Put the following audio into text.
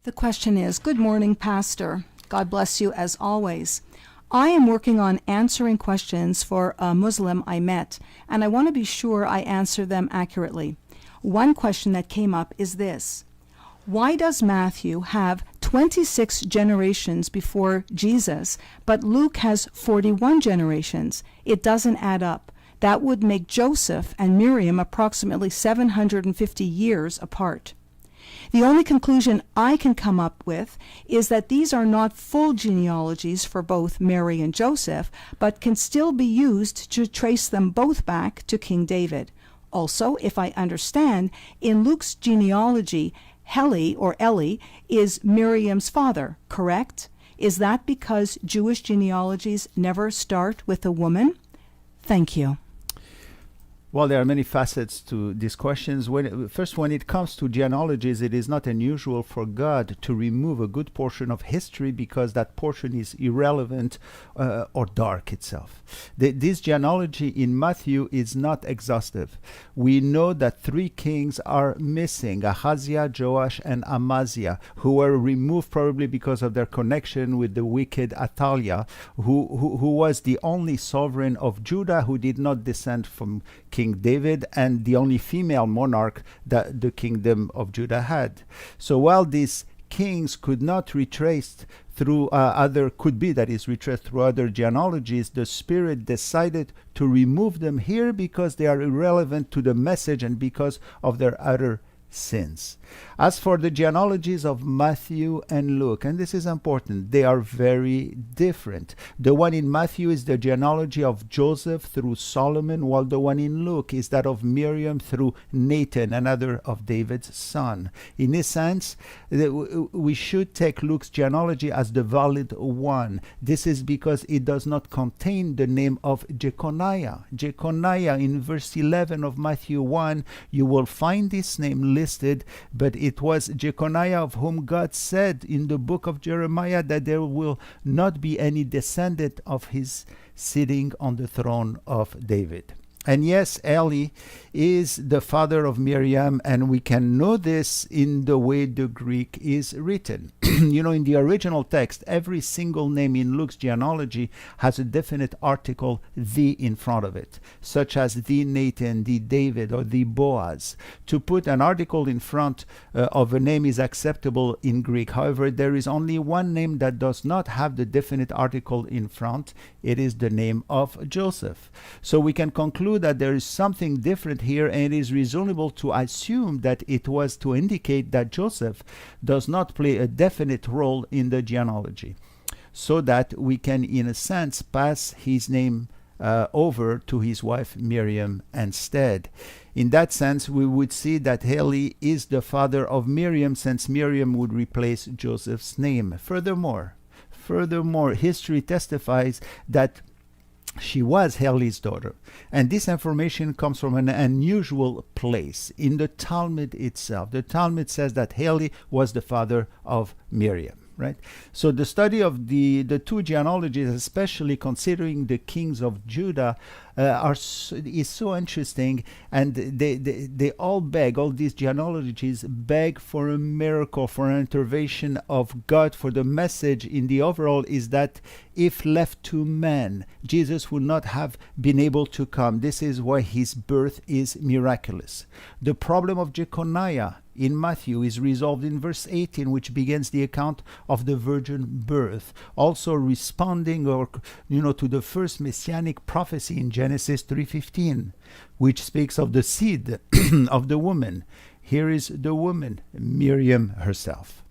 The question is, good morning, Pastor. God bless you as always. I am working on answering questions for a Muslim I met, and I want to be sure I answer them accurately. One question that came up is this: why does Matthew have 26 generations before Jesus, but Luke has 41 generations? It doesn't add up. That would make Joseph and Miriam approximately 750 years apart. The only conclusion I can come up with is that these are not full genealogies for both Mary and Joseph, but can still be used to trace them both back to King David. Also, if I understand, in Luke's genealogy, Heli or Eli is Miriam's father, correct? Is that because Jewish genealogies never start with a woman? Thank you. Well, there are many facets to these questions. First, when it comes to genealogies, it is not unusual for God to remove a good portion of history because that portion is irrelevant or dark itself. This genealogy in Matthew is not exhaustive. We know that 3 kings are missing: Ahaziah, Joash, and Amaziah, who were removed probably because of their connection with the wicked Athaliah, who was the only sovereign of Judah who did not descend from King David, and the only female monarch that the kingdom of Judah had. So while these kings could not retraced through retraced through other genealogies, the Spirit decided to remove them here because they are irrelevant to the message and because of their utter sins. As for the genealogies of Matthew and Luke, and this is important, they are very different. The one in Matthew is the genealogy of Joseph through Solomon, while the one in Luke is that of Miriam through Nathan, another of David's son. In this sense, we should take Luke's genealogy as the valid one. This is because it does not contain the name of Jeconiah. Jeconiah, in verse 11 of Matthew 1, you will find this name listed, but it was Jeconiah of whom God said in the book of Jeremiah that there will not be any descendant of his sitting on the throne of David. And yes, Eli is the father of Miriam, and we can know this in the way the Greek is written. In the original text, every single name in Luke's genealogy has a definite article, the, in front of it, such as the Nathan, the David, or the Boaz. To put an article in front of a name is acceptable in Greek. However, there is only one name that does not have the definite article in front. It is the name of Joseph. So we can conclude that there is something different here, and it is reasonable to assume that it was to indicate that Joseph does not play a definite role in the genealogy, so that we can, in a sense, pass his name over to his wife Miriam instead. In that sense, we would see that Heli is the father of Miriam, since Miriam would replace Joseph's name. Furthermore, history testifies that she was Heli's daughter, and this information comes from an unusual place in the Talmud itself. The Talmud says that Heli was the father of Miriam. Right? So the study of the 2 genealogies, especially considering the kings of Judah, is so interesting, and they all these genealogies beg for a miracle, for an intervention of God, for the message in the overall is that if left to man, Jesus would not have been able to come. This is why his birth is miraculous. The problem of Jeconiah in Matthew is resolved in verse 18, which begins the account of the virgin birth, also responding to the first messianic prophecy in Genesis 3:15, which speaks of the seed of the woman. Here is the woman, Miriam herself.